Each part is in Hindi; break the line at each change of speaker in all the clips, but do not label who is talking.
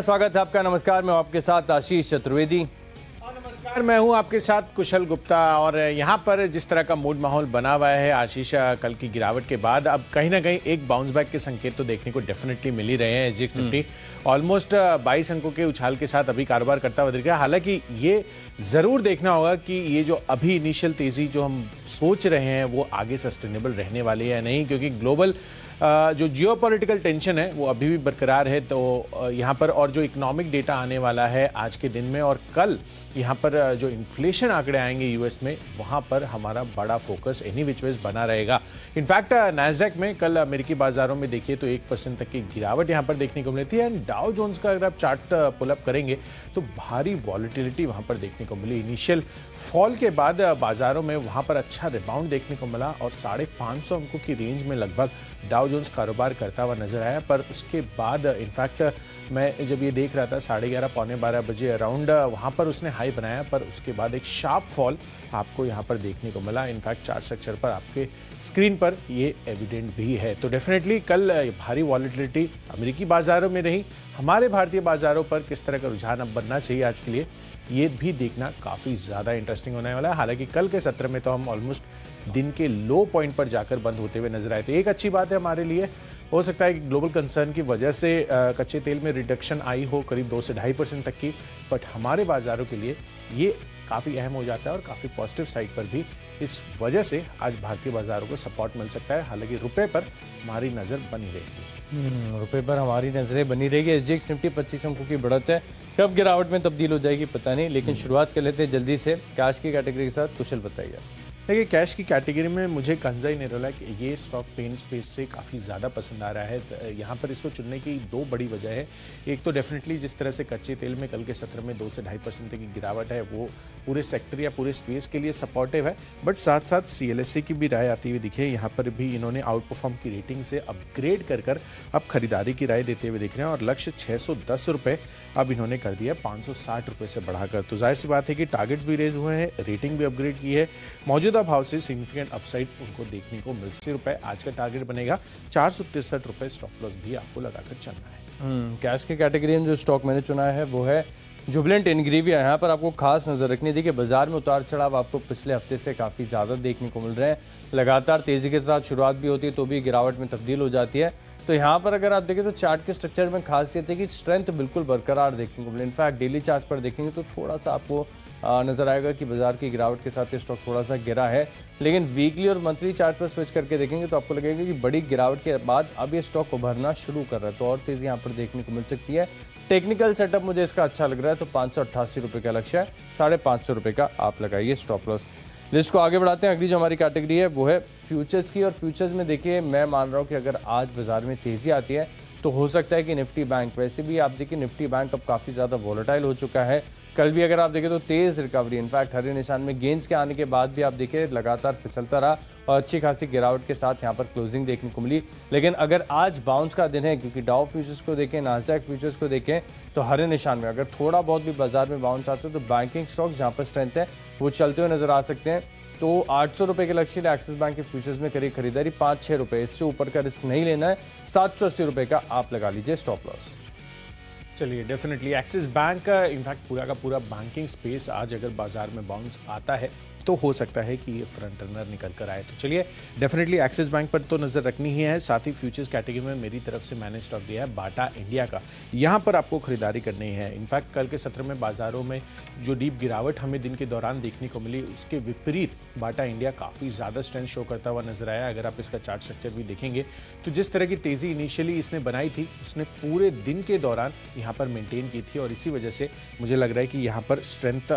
स्वागत है आपका। नमस्कार, मैं आपके साथ आशीष चतुर्वेदी।
नमस्कार, मैं हूं आपके साथ कुशल गुप्ता। और यहां पर जिस तरह का मूड माहौल बना हुआ है आशीष, कल की गिरावट के बाद अब कहीं ना कहीं एक बाउंस बैक के संकेत तो देखने को डेफिनेटली मिल ही रहे हैं। एसजीएक्स निफ्टी ऑलमोस्ट 22 अंकों के उछाल के साथ अभी कारोबार करता हुआ दिख रहा है। हालांकि ये जरूर देखना होगा कि ये जो अभी इनिशियल तेजी जो हम सोच रहे हैं वो आगे सस्टेनेबल रहने वाली है या नहीं, क्योंकि ग्लोबल जो जियोपॉलिटिकल टेंशन है वो अभी भी बरकरार है। तो यहाँ पर और जो इकोनॉमिक डेटा आने वाला है आज के दिन में और कल यहाँ पर जो इन्फ्लेशन आंकड़े आएंगे यूएस में, वहाँ पर हमारा बड़ा फोकस एनी विच वेज बना रहेगा। इनफैक्ट नैस्डैक में कल अमेरिकी बाजारों में देखिए तो 1% तक की गिरावट यहाँ पर देखने को मिली थी। एंड डाउ जोन्स का अगर आप चार्ट पुलअप करेंगे तो भारी वॉलिटिलिटी वहाँ पर देखने को मिली। इनिशियल फॉल के बाद बाजारों में वहाँ पर अच्छा रिबाउंड देखने को मिला और 550 अंकों की रेंज में लगभग डाउ जोन्स कारोबार करता हुआ नजर आया। पर उसके बाद इनफैक्ट मैं जब ये देख रहा था 11:30 पौने 12 बजे अराउंड, वहाँ पर उसने हाई बनाया, पर उसके बाद एक शार्प फॉल आपको यहाँ पर देखने को मिला। इनफैक्ट चार्ट स्ट्रक्चर पर आपके स्क्रीन पर ये एविडेंट भी है। तो डेफिनेटली कल भारी वॉलिटिलिटी अमेरिकी बाजारों में रही। हमारे भारतीय बाजारों पर किस तरह का रुझान अब बनना चाहिए आज के लिए, ये भी देखना काफ़ी ज़्यादा इंटरेस्टिंग होने वाला है। हालांकि कल के सत्र में तो हम ऑलमोस्ट दिन के लो पॉइंट पर जाकर बंद होते हुए नजर आए थे। एक अच्छी बात है हमारे लिए, हो सकता है कि ग्लोबल कंसर्न की वजह से कच्चे तेल में रिडक्शन आई हो करीब 2 से 2.5% तक की, बट हमारे बाजारों के लिए ये काफ़ी अहम हो जाता है और काफ़ी पॉजिटिव साइड पर भी इस वजह से आज भारतीय बाजारों को सपोर्ट मिल सकता है। हालांकि रुपए पर हमारी नज़र बनी रहेगी।
रुपए पर हमारी नजरें बनी रहेगी। एसजीएक्स निफ्टी 25 अंकों की बढ़त है, कब गिरावट में तब्दील हो जाएगी पता नहीं। लेकिन शुरुआत कर लेते हैं जल्दी से कैश की कैटेगरी के साथ। कुशल बताइएगा।
देखिए, कैश की कैटेगरी में मुझे कंजाई नेरोला कि ये स्टॉक पेन स्पेस से काफ़ी ज़्यादा पसंद आ रहा है। यहाँ पर इसको चुनने की 2 बड़ी वजह है। एक तो डेफिनेटली जिस तरह से कच्चे तेल में कल के सत्र में 2 से 2.5% की गिरावट है वो पूरे सेक्टर या पूरे स्पेस के लिए सपोर्टिव है। बट साथ साथ CLSA की भी राय आती हुई दिखे। यहाँ पर भी इन्होंने आउट परफॉर्म की रेटिंग से अपग्रेड कर अब खरीदारी की राय देते हुए दिख रहे हैं और लक्ष्य 610 रुपये अब इन्होंने कर दिया 560 रुपये से बढ़ाकर। तो जाहिर सी बात है कि टारगेट्स भी रेज हुए हैं, रेटिंग भी अपग्रेड की है। मौजूदा भाव से सिग्निफिकेंट अपसाइड उनको देखने को मिल रुपए आज का टारगेट बनेगा। 463 रुपए स्टॉप लॉस भी आपको लगाकर चलना है।
कैश की कैटेगरी में जो स्टॉक मैंने चुना है वो है जुबिलेंट इंग्रेविया। यहाँ पर आपको खास नजर रखनी थी कि बाजार में उतार चढ़ाव आपको पिछले हफ्ते से काफ़ी ज़्यादा देखने को मिल रहे हैं। लगातार तेज़ी के साथ शुरुआत भी होती है तो भी गिरावट में तब्दील हो जाती है। तो यहाँ पर अगर आप देखें तो चार्ट के स्ट्रक्चर में खासियत है कि स्ट्रेंथ बिल्कुल बरकरार देखने को मिले। इनफैक्ट डेली चार्ट पर देखेंगे तो थोड़ा सा आपको नजर आएगा कि बाजार की गिरावट के साथ ये स्टॉक थोड़ा सा गिरा है। लेकिन वीकली और मंथली चार्ट पर स्विच करके देखेंगे तो आपको लगेगा कि बड़ी गिरावट के बाद अब ये स्टॉक उभरना शुरू कर रहा है, तो और तेज़ी यहाँ पर देखने को मिल सकती है। टेक्निकल सेटअप मुझे इसका अच्छा लग रहा है, तो 588 रुपये का लक्ष्य है, 550 रुपये का आप लगाइए स्टॉप लॉस। लिस्ट को आगे बढ़ाते हैं। अगली जो हमारी कैटेगरी है वो है फ्यूचर्स की। और फ्यूचर्स में देखिए मैं मान रहा हूँ कि अगर आज बाजार में तेज़ी आती है तो हो सकता है कि निफ्टी बैंक, वैसे भी आप देखिए निफ्टी बैंक अब काफ़ी ज़्यादा वॉलेटाइल हो चुका है। कल भी अगर आप देखें तो तेज़ रिकवरी, इनफैक्ट हरे निशान में गेंस के आने के बाद भी आप देखिए लगातार फिसलता रहा और अच्छी खासी गिरावट के साथ यहाँ पर क्लोजिंग देखने को मिली। लेकिन अगर आज बाउंस का दिन है, क्योंकि डाउ फ्यूचर्स को देखें, नास्डैक फ्यूचर्स को देखें, तो हरे निशान में अगर थोड़ा बहुत भी बाजार में बाउंस आता है तो बैंकिंग स्टॉक्स जहाँ पर स्ट्रेंथ है वो चलते हुए नजर आ सकते हैं। तो 800 रुपये के लक्ष्य लिए एक्सिस बैंक के फ्यूचर्स में करीब खरीदारी 5-6 रुपये, इससे ऊपर का रिस्क नहीं लेना है। 780 रुपये का आप लगा लीजिए स्टॉप लॉस।
चलिए, डेफिनेटली एक्सिस बैंक का इनफैक्ट पूरा का पूरा बैंकिंग स्पेस आज अगर बाजार में बाउंस आता है तो हो सकता है कि ये फ्रंट रनर निकल कर आए। तो चलिए, डेफिनेटली एक्सिस बैंक पर तो नज़र रखनी ही है। साथ ही फ्यूचर्स कैटेगरी में मेरी तरफ से मैंने स्टॉक दिया है बाटा इंडिया का, यहाँ पर आपको खरीदारी करनी है। इनफैक्ट कल के सत्र में बाजारों में जो डीप गिरावट हमें दिन के दौरान देखने को मिली उसके विपरीत बाटा इंडिया काफ़ी ज़्यादा स्ट्रेंथ शो करता हुआ नजर आया। अगर आप इसका चार्ट स्ट्रक्चर भी देखेंगे तो जिस तरह की तेज़ी इनिशियली इसने बनाई थी उसने पूरे दिन के दौरान यहाँ पर मेंटेन की थी और इसी वजह से मुझे लग रहा है कि यहाँ पर स्ट्रेंथ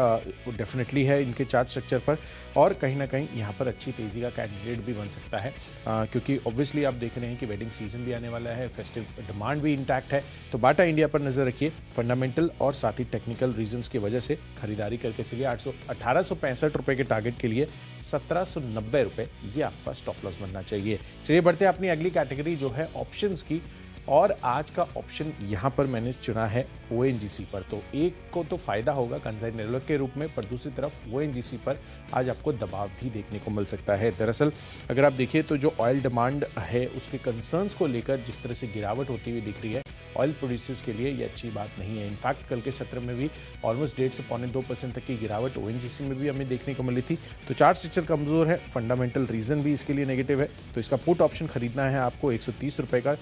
डेफिनेटली है इनके चार्ट स्ट्रक्चर पर और कहीं ना कहीं यहाँ पर अच्छी तेज़ी का कैंडिडेट भी बन सकता है, क्योंकि ऑब्वियसली आप देख रहे हैं कि वेडिंग सीजन भी आने वाला है, फेस्टिव डिमांड भी इंटैक्ट है। तो बाटा इंडिया पर नज़र रखिए, फंडामेंटल और साथ ही टेक्निकल रीजंस की वजह से खरीदारी करके चलिए। 1865 रुपये के टारगेट के लिए 1790 रुपये ये आपका स्टॉप लॉस बनना चाहिए। चलिए बढ़ते हैं अपनी अगली कैटेगरी जो है ऑप्शंस की। और आज का ऑप्शन यहाँ पर मैंने चुना है ONGC पर। तो एक को तो फायदा होगा कंसाइड निर्लक के रूप में, पर दूसरी तरफ ONGC पर आज आपको दबाव भी देखने को मिल सकता है। दरअसल अगर आप देखिए तो जो ऑयल डिमांड है उसके कंसर्न्स को लेकर जिस तरह से गिरावट होती हुई दिख रही है ऑयल प्रोड्यूसर्स के लिए ये अच्छी बात नहीं है। इनफैक्ट कल के सत्र में भी ऑलमोस्ट 1.5 से 2% तक की गिरावट ओएनजीसी में भी हमें देखने को मिली थी। तो चार्ट स्ट्रक्चर कमजोर है, फंडामेंटल रीजन भी इसके लिए नेगेटिव है। तो इसका पुट ऑप्शन खरीदना है आपको 130 रुपए का,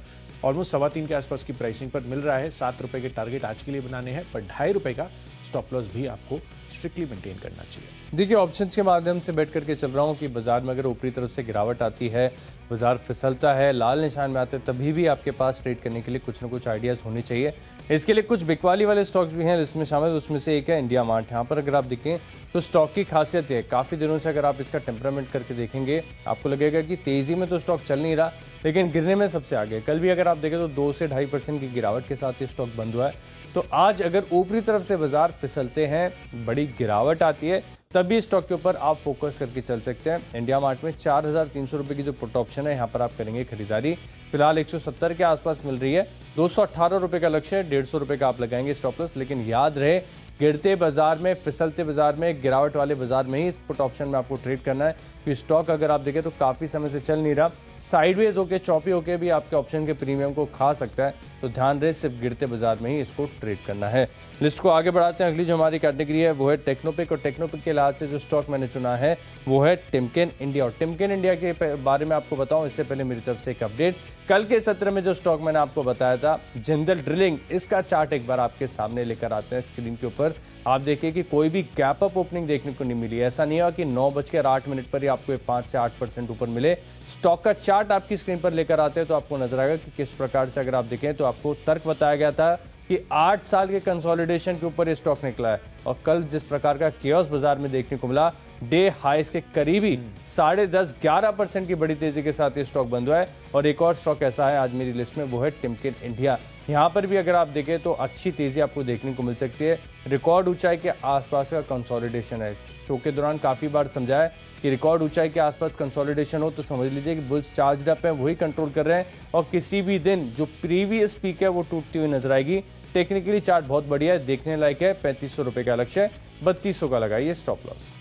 ऑलमोस्ट 3.25 के आसपास की प्राइसिंग पर मिल रहा है। 7 रुपए के टारगेट आज के लिए बनाने हैं, पर 2.5 रुपए का स्टॉप लॉस भी आपको स्ट्रिक्टली मेंटेन करना चाहिए।
देखिए, ऑप्शंस के माध्यम से बैठ करके चल रहा हूँ कि बाजार में अगर ऊपरी तरफ से गिरावट आती है, बाजार फिसलता है, लाल निशान में आते हैं, तभी भी आपके पास ट्रेड करने के लिए कुछ ना कुछ आइडियाज़ होने चाहिए। इसके लिए कुछ बिकवाली वाले स्टॉक्स भी हैं लिस्ट में शामिल, उसमें से एक है इंडिया मार्ट। यहाँ पर अगर आप देखें तो स्टॉक की खासियत है, काफ़ी दिनों से अगर आप इसका टेम्परामेंट करके देखेंगे आपको लगेगा कि तेज़ी में तो स्टॉक चल नहीं रहा, लेकिन गिरने में सबसे आगे। कल भी अगर आप देखें तो 2 से 2.5% की गिरावट के साथ ये स्टॉक बंद हुआ है। तो आज अगर ऊपरी तरफ से बाजार फिसलते हैं, बड़ी गिरावट आती है, तभी स्टॉक के ऊपर आप फोकस करके चल सकते हैं। इंडिया मार्ट में 4,300 रुपये की जो पुट ऑप्शन है, यहाँ पर आप करेंगे खरीदारी। फिलहाल 170 के आसपास मिल रही है, 218 रुपये का लक्ष्य है, 150 रुपये का आप लगाएंगे स्टॉप लॉस। लेकिन याद रहे, गिरते बाजार में, फिसलते बाजार में, गिरावट वाले बाजार में ही इस पुट ऑप्शन में आपको ट्रेड करना है। कि स्टॉक अगर आप देखें तो काफ़ी समय से चल नहीं रहा, साइडवेज होके, चौपी होके भी आपके ऑप्शन के प्रीमियम को खा सकता है। तो ध्यान रहे, सिर्फ गिरते बाजार में ही इसको ट्रेड करना है। लिस्ट को आगे बढ़ाते हैं। अगली जो हमारी कैटेगरी है वो है टेक्नोपिक, और टेक्नोपिक के लिहाज से जो स्टॉक मैंने चुना है वो है टिमकेन इंडिया। और टिमकेन इंडिया के बारे में आपको बताऊं इससे पहले मेरी तरफ से एक अपडेट। कल के सत्र में जो स्टॉक मैंने आपको बताया था, जिंदल ड्रिलिंग, इसका चार्ट एक बार आपके सामने लेकर आते हैं स्क्रीन के ऊपर। आप देखिए कि कोई भी गैप अप ओपनिंग देखने को नहीं मिली। ऐसा नहीं हुआ कि 9:08 पर ही आपको 5 से 8% ऊपर मिले। स्टॉक का चार्ट आपकी स्क्रीन पर लेकर आते हैं तो आपको नजर आएगा कि किस प्रकार से, अगर आप देखें तो आपको तर्क बताया गया था कि 8 साल के कंसोलिडेशन के ऊपर ये स्टॉक निकला है। और कल जिस प्रकार का केओस बाजार में देखने को मिला, डे हाइस के करीबी 10.5-11% की बड़ी तेजी के साथ ये स्टॉक बंद हुआ है। और एक और स्टॉक ऐसा है आज मेरी लिस्ट में, वो है टिमकेन इंडिया। यहाँ पर भी अगर आप देखें तो अच्छी तेजी आपको देखने को मिल सकती है। रिकॉर्ड ऊंचाई के आसपास का कंसोलिडेशन है। शो के दौरान काफ़ी बार समझाया कि रिकॉर्ड ऊंचाई के आसपास कंसोलिडेशन हो तो समझ लीजिए कि बुल्स चार्ज अप है, वही कंट्रोल कर रहे हैं। और किसी भी दिन जो प्रीवियस पीक है वो टूटती हुई नजर आएगी। टेक्निकली चार्ट बहुत बढ़िया है, देखने लायक है। 3500 रुपये का लक्ष्य है, 3200 का लगाइए स्टॉप लॉस।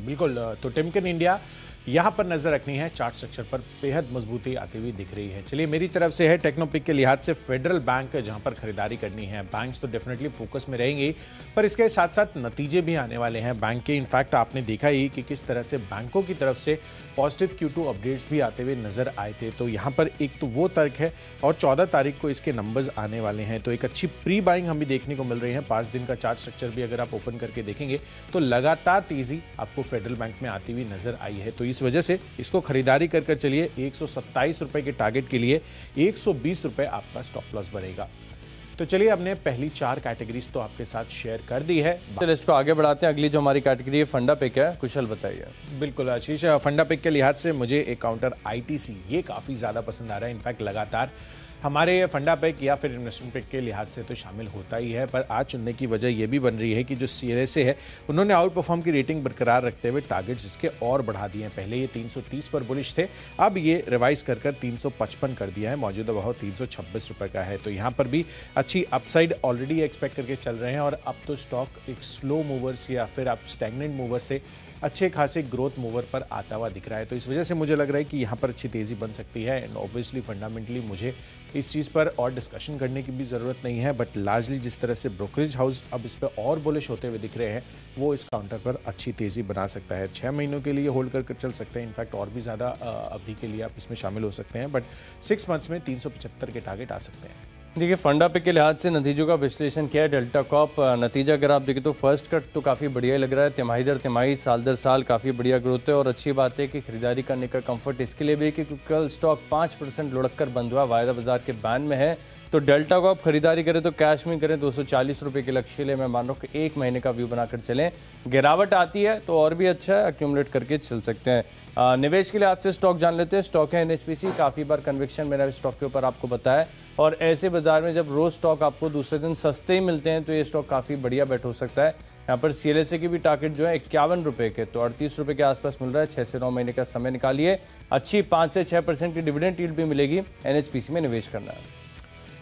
बिल्कुल। तो टिमकेन इंडिया यहाँ पर नजर रखनी है। चार्ट स्ट्रक्चर पर बेहद मजबूती आती हुई दिख रही है। चलिए, मेरी तरफ से है टेक्नोपिक के लिहाज से फेडरल बैंक, जहां पर खरीदारी करनी है। बैंक्स तो डेफिनेटली फोकस में रहेंगे, पर इसके साथ साथ नतीजे भी आने वाले हैं बैंक के। इनफैक्ट आपने देखा ही कि किस तरह से बैंकों की तरफ से पॉजिटिव Q2 अपडेट्स भी आते हुए नजर आए थे। तो यहाँ पर एक तो वो तर्क है, और 14 तारीख को इसके नंबर्स आने वाले हैं। तो एक अच्छी प्री बाइंग हमें देखने को मिल रही है। 5 दिन का चार्ट स्ट्रक्चर भी अगर आप ओपन करके देखेंगे तो लगातार तेजी आपको फेडरल बैंक में आती हुई नजर आई है। तो इस वजह से इसको खरीदारी कर चलिए। 127 रुपए के टारगेट के लिए 120 रुपए आपका स्टॉप लॉस बनेगा। तो चलिए, हमने पहली 4 कैटेगरीज तो आपके साथ शेयर कर दी है।
चलिए इसको आगे बढ़ाते हैं। अगली जो हमारी कैटेगरी है फंडा पिक है। कुशल बताइए।
बिल्कुल आशीष, फंडा पिक के लिहाज से मुझे एक काउंटर ITC ये काफ़ी ज़्यादा पसंद आ रहा है। इनफैक्ट लगातार हमारे फंडा पिक या फिर इन्वेस्टमेंट पिक के लिहाज से तो शामिल होता ही है, पर आज चुनने की वजह यह भी बन रही है कि जो CLSA है उन्होंने आउट परफॉर्म की रेटिंग बरकरार रखते हुए टारगेट्स इसके और बढ़ा दिए हैं। पहले ये 330 पर बुलिश थे, अब ये रिवाइज कर 355 कर दिया है। मौजूदा भाव 326 रुपए का है। तो यहाँ पर भी अच्छी अपसाइड ऑलरेडी एक्सपेक्ट करके चल रहे हैं। और अब तो स्टॉक एक स्लो मूवर्स या फिर आप स्टैग्नेंट मूवर से अच्छे खासे ग्रोथ मूवर पर आता हुआ दिख रहा है। तो इस वजह से मुझे लग रहा है कि यहाँ पर अच्छी तेजी बन सकती है। एंड ऑब्वियसली फंडामेंटली मुझे इस चीज़ पर और डिस्कशन करने की भी ज़रूरत नहीं है, बट लार्जली जिस तरह से ब्रोकरेज हाउस अब इस पर और बुलिश होते हुए दिख रहे हैं, वो इस काउंटर पर अच्छी तेज़ी बना सकता है। 6 महीनों के लिए होल्ड कर चल सकते हैं। इनफैक्ट और भी ज़्यादा अवधि के लिए आप इसमें शामिल हो सकते हैं, बट 6 मंथ्स में 375 के टारगेट आ सकते हैं।
देखिए, फंडा पिक के लिहाज से नतीजों का विश्लेषण किया है। डेल्टा कॉप नतीजा अगर आप देखें तो फर्स्ट कट तो काफ़ी बढ़िया लग रहा है। तिमाही दर तिमाही, साल दर साल काफ़ी बढ़िया ग्रोथ है। और अच्छी बात है कि खरीदारी करने का कंफर्ट इसके लिए भी है कि कल स्टॉक 5% लुढ़क कर बंद हुआ, वायदा बाजार के बैन में है। तो डेल्टा को आप खरीदारी करें तो कैश में करें। 240 रुपये के लक्ष्य लिए मैं मान रहा हूँ कि 1 महीने का व्यू बनाकर चलें। गिरावट आती है तो और भी अच्छा है, एक्यूमुलेट करके चल सकते हैं। निवेश के लिए आज से स्टॉक जान लेते हैं। स्टॉक है NHPC। काफ़ी बार कन्विक्शन मेरा स्टॉक के ऊपर आपको बताया। और ऐसे बाजार में जब रोज स्टॉक आपको दूसरे दिन सस्ते ही मिलते हैं तो ये स्टॉक काफ़ी बढ़िया बेट हो सकता है। यहाँ पर CLSA की भी टारगेट जो है 51 रुपये के, तो 38 रुपये के आसपास मिल रहा है। 6 से 9 महीने का समय निकालिए। अच्छी 5 से 6% की डिविडेंड यील्ड भी मिलेगी। NHPC में निवेश करना है।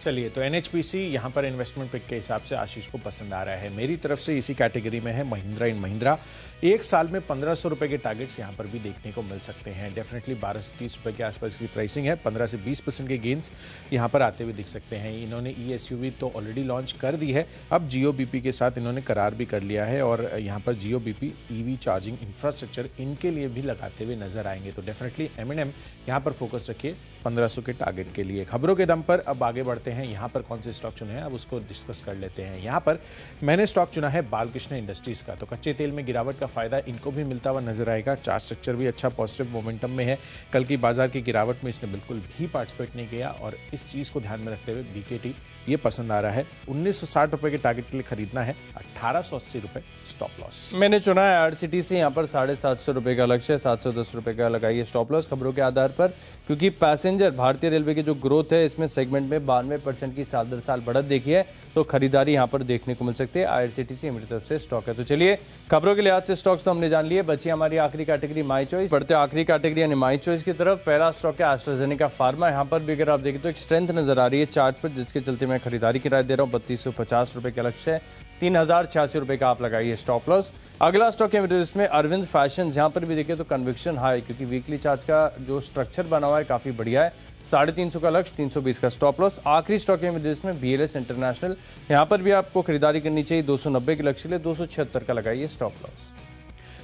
चलिए, तो एनएचपीसी यहाँ पर इन्वेस्टमेंट पिक के हिसाब से आशीष को पसंद आ रहा है। मेरी तरफ से इसी कैटेगरी में है महिंद्रा एंड महिंद्रा। एक साल में 1500 रुपए के टारगेट्स यहाँ पर भी देखने को मिल सकते हैं। डेफिनेटली 12 से 30 रुपए के आसपास की प्राइसिंग है। 15 से 20% के गेन्स यहाँ पर आते हुए दिख सकते हैं। इन्होंने ESUV तो ऑलरेडी लॉन्च कर दी है, अब JioBP के साथ इन्होंने करार भी कर लिया है और यहाँ पर JioBP EV चार्जिंग इंफ्रास्ट्रक्चर इनके लिए भी लगाते हुए नजर आएंगे। तो डेफिनेटली M&M यहाँ पर फोकस रखिए 1500 के टारगेट के लिए। खबरों के दम पर अब आगे बढ़ते हैं। यहाँ पर कौन से स्टॉक चुने हैं अब उसको डिस्कस कर लेते हैं। यहाँ पर मैंने स्टॉक चुना है बालकृष्ण इंडस्ट्रीज का। तो कच्चे तेल में गिरावट का फायदा इनको भी मिलता हुआ नजर आएगा। चार्ट स्ट्रक्चर भी अच्छा पॉजिटिव मोमेंटम में है। कल की बाजार की गिरावट में इसने बिल्कुल भी पार्टिसिपेट नहीं किया और इस चीज को ध्यान में रखते हुए BKT ये पसंद आ रहा है। 1960 रुपए के टारगेट के लिए खरीदना है, 1880 रुपए स्टॉप लॉस।
मैंने चुना है RCTC, यहाँ पर 750 रुपए का लक्ष्य है, 710 रुपए का लगाइए स्टॉप लॉस खबरों के आधार पर, क्योंकि पैसेंजर भारतीय रेलवे की जो ग्रोथ है इसमें सेगमेंट में 92% की साल दर साल बढ़त देखी है, तो खरीदारी यहाँ पर देखने को मिल सकती है। IRCTC मेरी तरफ से स्टॉक है। तो चलिए, खबरों के लिहाज से स्टॉक्स तो हमने जान लिए, बची हमारी आखिरी कैटेगरी माई चॉइस। बढ़ते आखिरी कैटेगरी यानी माई चॉइस की तरफ। पहला स्टॉक है एस्ट्राजेनेका फार्मा। यहाँ पर भी अगर आप देखें तो एक स्ट्रेंथ नजर आ रही है चार्ट पर, जिसके चलते मैं खरीदारी की राय दे रहा हूँ। 3250 रुपए का लक्ष्य है, 3086 रुपए का आप लगाइए स्टॉप लॉस। अगला स्टॉक है मेरे इसमें अरविंद फैशन। यहाँ पर भी देखिए तो कन्विक्शन हाई, क्योंकि वीकली चार्ट का जो स्ट्रक्चर बना हुआ है काफी बढ़िया है। 350 का लक्ष्य, 320 का स्टॉप लॉस। आखिरी स्टॉक है मेरे इसमें BLS इंटरनेशनल। यहाँ पर भी आपको खरीदारी करनी चाहिए 290 के लक्ष्य के लिए, 276 का लगाइए स्टॉप लॉस।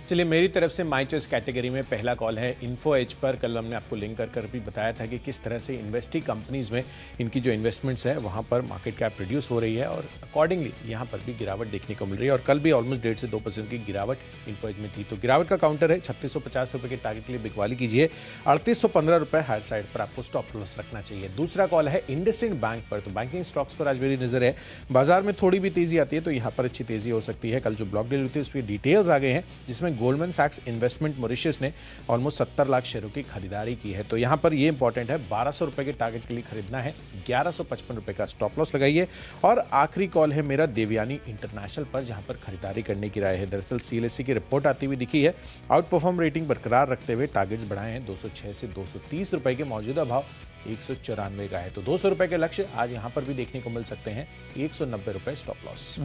चलिए, मेरी तरफ से माई चॉइस कैटेगरी में पहला कॉल है इन्फो एज पर। कल हमने आपको लिंक कर भी बताया था कि किस तरह से इन्वेस्टी कंपनीज में इनकी जो इन्वेस्टमेंट्स है वहाँ पर मार्केट कैप रिड्यूस हो रही है और अकॉर्डिंगली यहाँ पर भी गिरावट देखने को मिल रही है। और कल भी ऑलमोस्ट 1.5 से 2% की गिरावट इन्फो एज में थी। तो गिरावट का काउंटर है 3650 रुपये के टारगेट के लिए बिकवाली कीजिए। 3815 रुपये हायर साइड पर आपको स्टॉप लॉस रखना चाहिए। दूसरा कॉल है इंडसइंड बैंक पर। तो बैंकिंग स्टॉक्स पर आज मेरी नजर है। बाजार में थोड़ी भी तेजी आती है तो यहाँ पर अच्छी तेजी हो सकती है। कल जो ब्लॉक डील हुई थी उस पर डिटेल्स आ गए हैं, जिसमें गोल्डमैन सैक्स इन्वेस्टमेंट मॉरिशस ने ऑलमोस्ट 70 लाख शेयरों की खरीदारी की है। तो यहां पर ये इंपॉर्टेंट है, 1200 रुपए के टारगेट के लिए खरीदना है, 1155 रुपए का स्टॉप लॉस लगाइए। और आखिरी कॉल है मेरा देवयानी इंटरनेशनल पर, जहां पर खरीदारी करने की राय है। दरअसल CLSE की रिपोर्ट आती हुई दिखी है। आउट परफॉर्म रेटिंग बरकरार रखते हुए टारगेट्स बढ़ाए हैं 206 से 230 रुपए के, मौजूदा भाव 194 का है। तो 200 रुपए के लक्ष्य आज यहाँ पर भी देखने को मिल सकते हैं, 190 रुपए स्टॉप लॉस।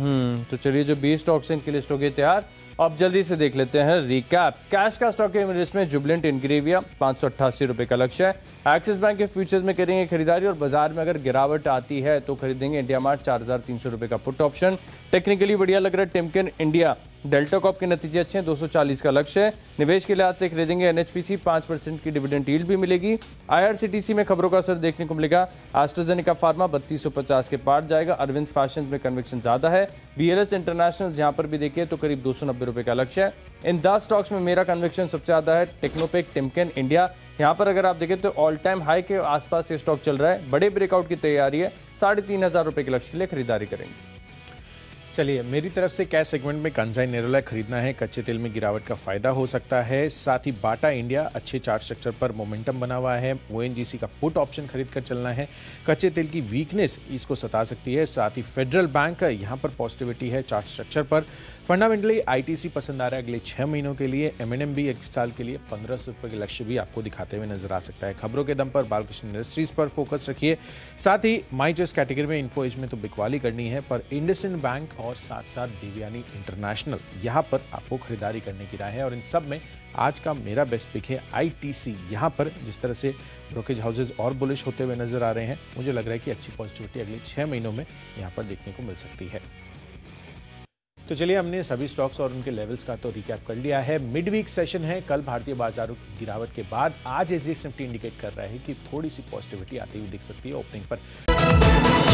तो चलिए, जो 20 स्टॉक्स हैं इनके लिस्ट हो गए तैयार। अब जल्दी से देख लेते हैं रिकैप। कैश का स्टॉक है मेरे इसमें जुबलेंट इनग्रेविया, 588 रुपए का लक्ष्य है। एक्सिस बैंक के फ्यूचर्स में करेंगे खरीदारी और बाजार में अगर गिरावट आती है तो खरीदेंगे इंडिया मार्ट, 4300 रुपए का पुट ऑप्शन। टेक्निकली बढ़िया लग रहा है टिमकेन इंडिया। डेल्टा कॉप के नतीजे अच्छे हैं, 240 का लक्ष्य है। निवेश के लिहाज से खरीदेंगे NHPC, 5% की डिविडेंड यील्ड भी मिलेगी। IRCTC में खबरों का असर देखने को मिलेगा। एस्ट्राजेनेका फार्मा 3250 के पार जाएगा। अरविंद फैशन में कन्विक्शन ज्यादा है। BLS इंटरनेशनल जहां पर भी देखिए तो करीब 290 रुपए का लक्ष्य है। इन 10 स्टॉक्स में मेरा कन्विक्शन सबसे ज्यादा है टेक्नोपेक, टिमकेन इंडिया। यहाँ पर अगर आप देखें तो ऑल टाइम हाई के आसपास ये स्टॉक चल रहा है, बड़े ब्रेकआउट की तैयारी है। 3500 रुपए के लक्ष्य के लिए खरीदारी करेंगे।
चलिए, मेरी तरफ से कैश सेगमेंट में कंसाई नेरोलैक खरीदना है, कच्चे तेल में गिरावट का फायदा हो सकता है। साथ ही बाटा इंडिया अच्छे चार्ट स्ट्रक्चर पर मोमेंटम बना हुआ है। ONGC का पुट ऑप्शन खरीद कर चलना है, कच्चे तेल की वीकनेस इसको सता सकती है। साथ ही फेडरल बैंक यहाँ पर पॉजिटिविटी है चार्ट स्ट्रक्चर पर। फंडामेंटली ITC पसंद आ रहा है अगले 6 महीनों के लिए। M&M भी 1 साल के लिए 1500 रुपये के लक्ष्य भी आपको दिखाते हुए नजर आ सकता है। खबरों के दम पर बालकृष्ण इंडस्ट्रीज पर फोकस रखिए। साथ ही माई चॉइस कैटेगरी में इन्फो एज में तो बिकवाली करनी है, पर इंडसइंड बैंक और साथ साथ देवयानी इंटरनेशनल यहाँ पर आपको खरीदारी करने की राय है। और इन सब में आज का मेरा बेस्ट पिक है ITC। यहाँ पर जिस तरह से ब्रोकेज हाउसेज और बुलिश होते हुए नजर आ रहे हैं, मुझे लग रहा है कि अच्छी पॉजिटिविटी अगले 6 महीनों में यहाँ पर देखने को मिल सकती है। तो चलिए, हमने सभी स्टॉक्स और उनके लेवल्स का तो रिकैप कर लिया है। मिड वीक सेशन है, कल भारतीय बाजारों की गिरावट के बाद आज SGX निफ्टी इंडिकेट कर रहा है कि थोड़ी सी पॉजिटिविटी आती हुई दिख सकती है ओपनिंग पर।